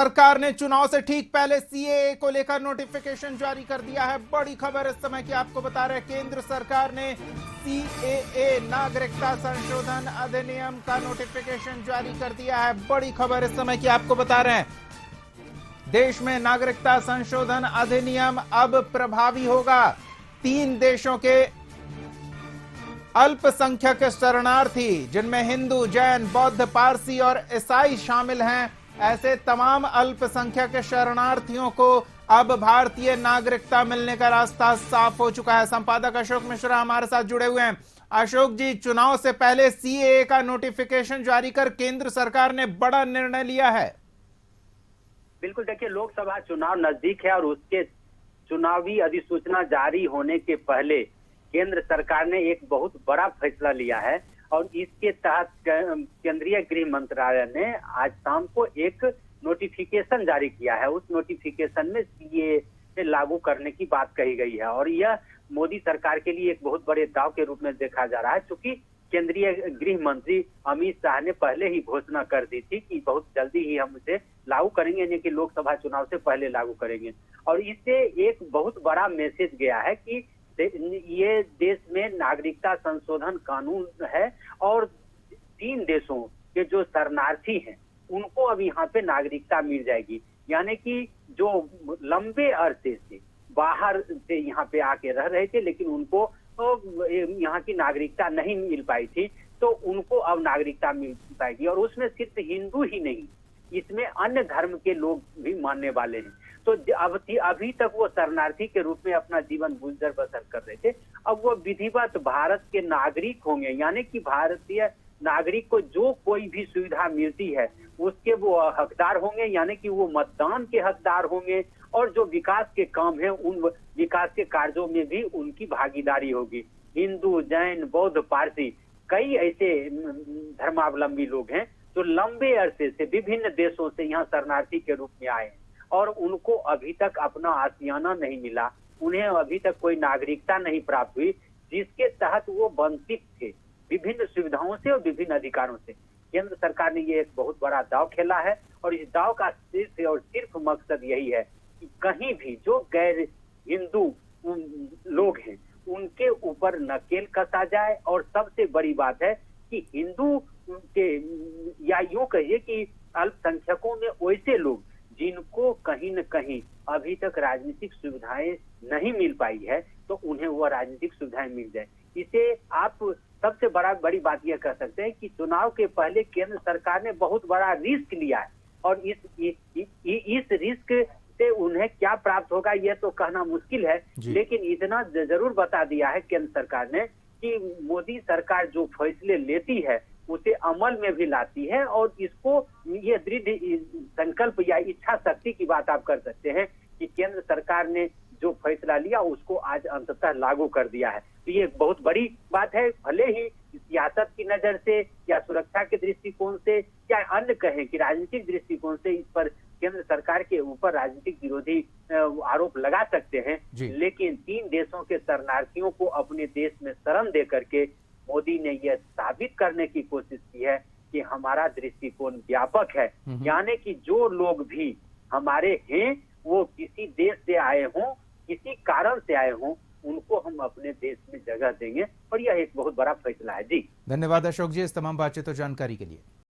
सरकार ने चुनाव से ठीक पहले सीएए को लेकर नोटिफिकेशन जारी कर दिया है। बड़ी खबर इस समय की आपको बता रहे हैं, केंद्र सरकार ने सीएए नागरिकता संशोधन अधिनियम का नोटिफिकेशन जारी कर दिया है। बड़ी खबर इस समय की आपको बता रहे हैं, देश में नागरिकता संशोधन अधिनियम अब प्रभावी होगा। 3 देशों के अल्पसंख्यक शरणार्थी, जिनमें हिंदू, जैन, बौद्ध, पारसी और ईसाई शामिल हैं, ऐसे तमाम अल्पसंख्यक शरणार्थियों को अब भारतीय नागरिकता मिलने का रास्ता साफ हो चुका है। संपादक अशोक मिश्रा हमारे साथ जुड़े हुए हैं। अशोक जी, चुनाव से पहले सीएए का नोटिफिकेशन जारी कर केंद्र सरकार ने बड़ा निर्णय लिया है। बिल्कुल, देखिए, लोकसभा चुनाव नजदीक है और उसके चुनावी अधिसूचना जारी होने के पहले केंद्र सरकार ने एक बहुत बड़ा फैसला लिया है और इसके तहत केंद्रीय गृह मंत्रालय ने आज शाम को एक नोटिफिकेशन जारी किया है। उस नोटिफिकेशन में सीएए लागू करने की बात कही गई है और यह मोदी सरकार के लिए एक बहुत बड़े दांव के रूप में देखा जा रहा है, क्योंकि केंद्रीय गृह मंत्री अमित शाह ने पहले ही घोषणा कर दी थी कि बहुत जल्दी ही हम इसे लागू करेंगे, यानी कि लोकसभा चुनाव से पहले लागू करेंगे। और इससे एक बहुत बड़ा मैसेज गया है कि ये देश में नागरिकता संशोधन कानून है और 3 देशों के जो शरणार्थी हैं उनको अब यहाँ पे नागरिकता मिल जाएगी। यानी कि जो लंबे अरसे से बाहर से यहाँ पे आके रह रहे थे लेकिन उनको तो यहाँ की नागरिकता नहीं मिल पाई थी, तो उनको अब नागरिकता मिल पाएगी। और उसमें सिर्फ हिंदू ही नहीं, इसमें अन्य धर्म के लोग भी मानने वाले हैं। तो अभी तक वो शरणार्थी के रूप में अपना जीवन गुजर बसर कर रहे थे, अब वो विधिवत भारत के नागरिक होंगे। यानी कि भारतीय नागरिक को जो कोई भी सुविधा मिलती है उसके वो हकदार होंगे, यानी कि वो मतदान के हकदार होंगे और जो विकास के काम है उन विकास के कार्यों में भी उनकी भागीदारी होगी। हिंदू, जैन, बौद्ध, पारसी, कई ऐसे धर्मावलंबी लोग हैं जो लंबे अरसे से विभिन्न देशों से यहाँ शरणार्थी के रूप में आए हैं और उनको अभी तक अपना आशियाना नहीं मिला, उन्हें अभी तक कोई नागरिकता नहीं प्राप्त हुई, जिसके तहत वो वंचित थे विभिन्न सुविधाओं से और विभिन्न अधिकारों से। केंद्र सरकार ने ये एक बहुत बड़ा दांव खेला है और इस दांव का सिर्फ और सिर्फ मकसद यही है कि कहीं भी जो गैर हिंदू लोग हैं उनके ऊपर नकेल कसा जाए। और सबसे बड़ी बात है कि हिंदू के, या यूं कहिए कि अल्पसंख्यकों में वैसे लोग जिनको कहीं न कहीं अभी तक राजनीतिक सुविधाएं नहीं मिल पाई है, तो उन्हें वह राजनीतिक सुविधाएं मिल जाए। इसे आप सबसे बड़ी बात यह कह सकते हैं कि चुनाव के पहले केंद्र सरकार ने बहुत बड़ा रिस्क लिया है और इस रिस्क से उन्हें क्या प्राप्त होगा यह तो कहना मुश्किल है, लेकिन इतना जरूर बता दिया है केंद्र सरकार ने कि मोदी सरकार जो फैसले लेती है उसे अमल में भी लाती है और इसको ये दृढ़ संकल्प या इच्छा शक्ति की बात आप कर सकते हैं कि केंद्र सरकार ने जो फैसला लिया उसको आज अंततः लागू कर दिया है। तो ये बहुत बड़ी बात है, भले ही सियासत की नजर से या सुरक्षा के दृष्टिकोण से या अन्य कहें कि राजनीतिक दृष्टिकोण से इस पर केंद्र सरकार के ऊपर राजनीतिक विरोधी आरोप लगा सकते हैं, लेकिन 3 देशों के शरणार्थियों को अपने देश में शरण दे करके मोदी ने यह साबित करने की कोशिश की है कि हमारा दृष्टिकोण व्यापक है। यानी कि जो लोग भी हमारे हैं वो किसी देश से आए हों, किसी कारण से आए हों, उनको हम अपने देश में जगह देंगे और यह एक बहुत बड़ा फैसला है। जी धन्यवाद अशोक जी, इस तमाम बातचीत और जानकारी के लिए।